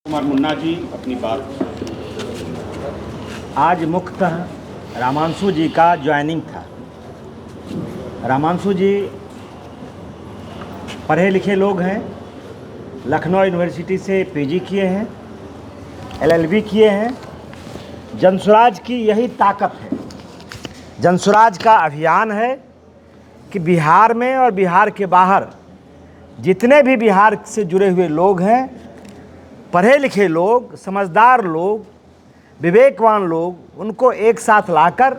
कुमार मुन्ना जी अपनी बात। आज मुख्यतः रामांशु जी का ज्वाइनिंग था। रामांशु जी पढ़े लिखे लोग हैं, लखनऊ यूनिवर्सिटी से पीजी किए हैं, एलएलबी किए हैं। जनसुराज की यही ताकत है। जनसुराज का अभियान है कि बिहार में और बिहार के बाहर जितने भी बिहार से जुड़े हुए लोग हैं, पढ़े लिखे लोग, समझदार लोग, विवेकवान लोग, उनको एक साथ लाकर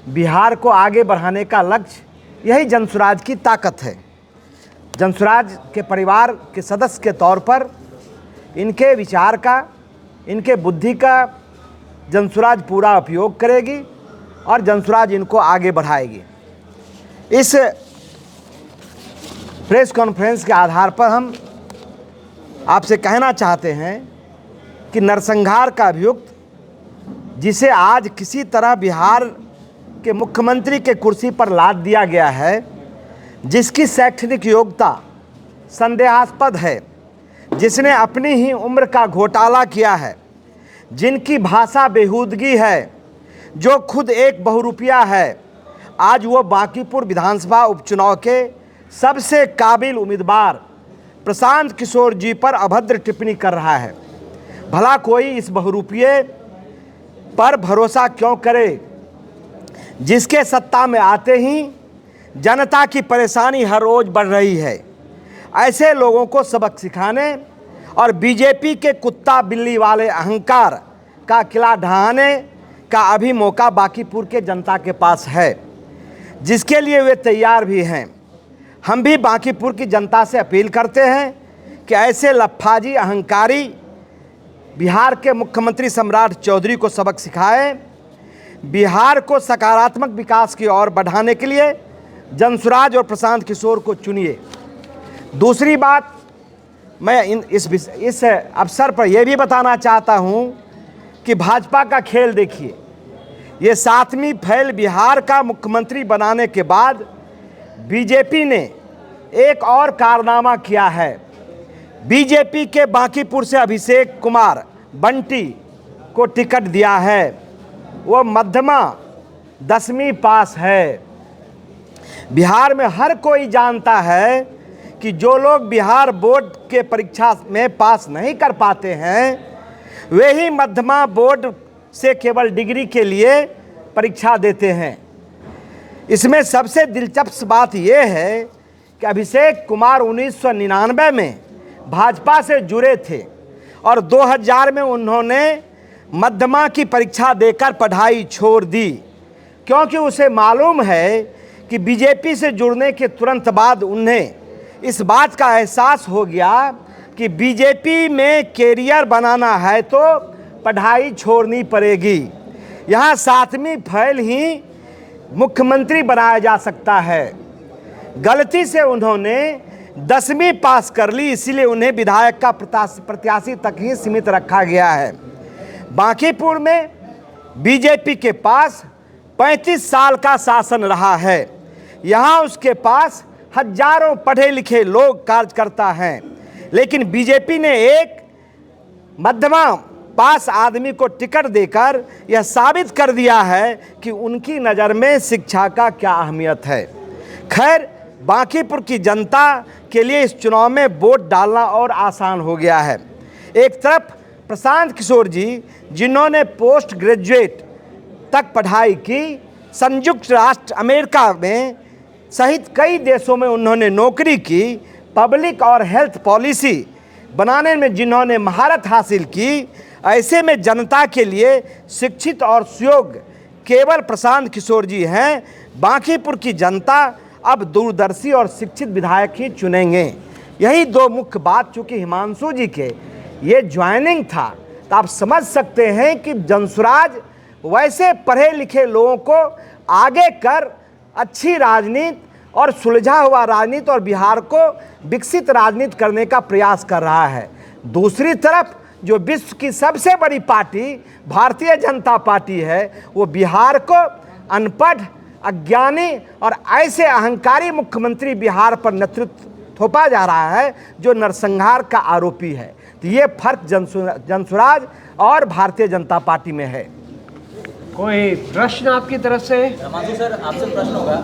बिहार को आगे बढ़ाने का लक्ष्य, यही जनसुराज की ताकत है। जनसुराज के परिवार के सदस्य के तौर पर इनके विचार का, इनके बुद्धि का जनसुराज पूरा उपयोग करेगी और जनसुराज इनको आगे बढ़ाएगी। इस प्रेस कॉन्फ्रेंस के आधार पर हम आपसे कहना चाहते हैं कि नरसंहार का अभियुक्त, जिसे आज किसी तरह बिहार के मुख्यमंत्री के कुर्सी पर लाद दिया गया है, जिसकी शैक्षणिक योग्यता संदेहास्पद है, जिसने अपनी ही उम्र का घोटाला किया है, जिनकी भाषा बेहूदगी है, जो खुद एक बहुरूपिया है, आज वो बांकीपुर विधानसभा उपचुनाव के सबसे काबिल उम्मीदवार प्रशांत किशोर जी पर अभद्र टिप्पणी कर रहा है। भला कोई इस बहुरूपिये पर भरोसा क्यों करे, जिसके सत्ता में आते ही जनता की परेशानी हर रोज बढ़ रही है। ऐसे लोगों को सबक सिखाने और बीजेपी के कुत्ता बिल्ली वाले अहंकार का किला ढहाने का अभी मौका बांकीपुर के जनता के पास है, जिसके लिए वे तैयार भी हैं। हम भी बांकीपुर की जनता से अपील करते हैं कि ऐसे लफाजी अहंकारी बिहार के मुख्यमंत्री सम्राट चौधरी को सबक सिखाएं। बिहार को सकारात्मक विकास की ओर बढ़ाने के लिए जनसुराज और प्रशांत किशोर को चुनिए। दूसरी बात, मैं इस अवसर पर यह भी बताना चाहता हूं कि भाजपा का खेल देखिए। ये 7वीं फैल बिहार का मुख्यमंत्री बनाने के बाद बीजेपी ने एक और कारनामा किया है। बीजेपी के बांकीपुर से अभिषेक कुमार बंटी को टिकट दिया है। वो मध्यमा 10वीं पास है। बिहार में हर कोई जानता है कि जो लोग बिहार बोर्ड के परीक्षा में पास नहीं कर पाते हैं, वे ही मध्यमा बोर्ड से केवल डिग्री के लिए परीक्षा देते हैं। इसमें सबसे दिलचस्प बात यह है कि अभिषेक कुमार 1999 में भाजपा से जुड़े थे और 2000 में उन्होंने मध्यमा की परीक्षा देकर पढ़ाई छोड़ दी, क्योंकि उसे मालूम है कि बीजेपी से जुड़ने के तुरंत बाद उन्हें इस बात का एहसास हो गया कि बीजेपी में कैरियर बनाना है तो पढ़ाई छोड़नी पड़ेगी। यहाँ 7वीं फैल ही मुख्यमंत्री बनाया जा सकता है। गलती से उन्होंने 10वीं पास कर ली, इसीलिए उन्हें विधायक का प्रत्याशी तक ही सीमित रखा गया है। बांकीपुर में बीजेपी के पास 35 साल का शासन रहा है। यहाँ उसके पास हजारों पढ़े लिखे लोग कार्यकर्ता हैं, लेकिन बीजेपी ने एक मध्यमा पास आदमी को टिकट देकर यह साबित कर दिया है कि उनकी नज़र में शिक्षा का क्या अहमियत है। खैर, बांकीपुर की जनता के लिए इस चुनाव में वोट डालना और आसान हो गया है। एक तरफ प्रशांत किशोर जी, जिन्होंने पोस्ट ग्रेजुएट तक पढ़ाई की, संयुक्त राष्ट्र अमेरिका में सहित कई देशों में उन्होंने नौकरी की, पब्लिक और हेल्थ पॉलिसी बनाने में जिन्होंने महारत हासिल की, ऐसे में जनता के लिए शिक्षित और सुयोग्य केवल प्रशांत किशोर जी हैं। बांकीपुर की जनता अब दूरदर्शी और शिक्षित विधायक ही चुनेंगे। यही दो मुख्य बात, चूँकि हिमांशु जी के ये ज्वाइनिंग था, तो आप समझ सकते हैं कि जनसुराज वैसे पढ़े लिखे लोगों को आगे कर अच्छी राजनीति और सुलझा हुआ राजनीति और बिहार को विकसित राजनीति करने का प्रयास कर रहा है। दूसरी तरफ जो विश्व की सबसे बड़ी पार्टी भारतीय जनता पार्टी है, वो बिहार को अनपढ़, अज्ञानी और ऐसे अहंकारी मुख्यमंत्री बिहार पर नेतृत्व थोपा जा रहा है जो नरसंहार का आरोपी है। तो ये फर्क जनसुराज और भारतीय जनता पार्टी में है। कोई प्रश्न आपकी तरफ से? रमांशु सर, आपसे प्रश्न होगा।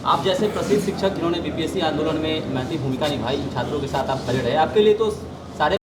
आप जैसे प्रसिद्ध शिक्षक जिन्होंने बीपीएससी आंदोलन में महती भूमिका निभाई, छात्रों के साथ आप खड़े रहे, आपके लिए तो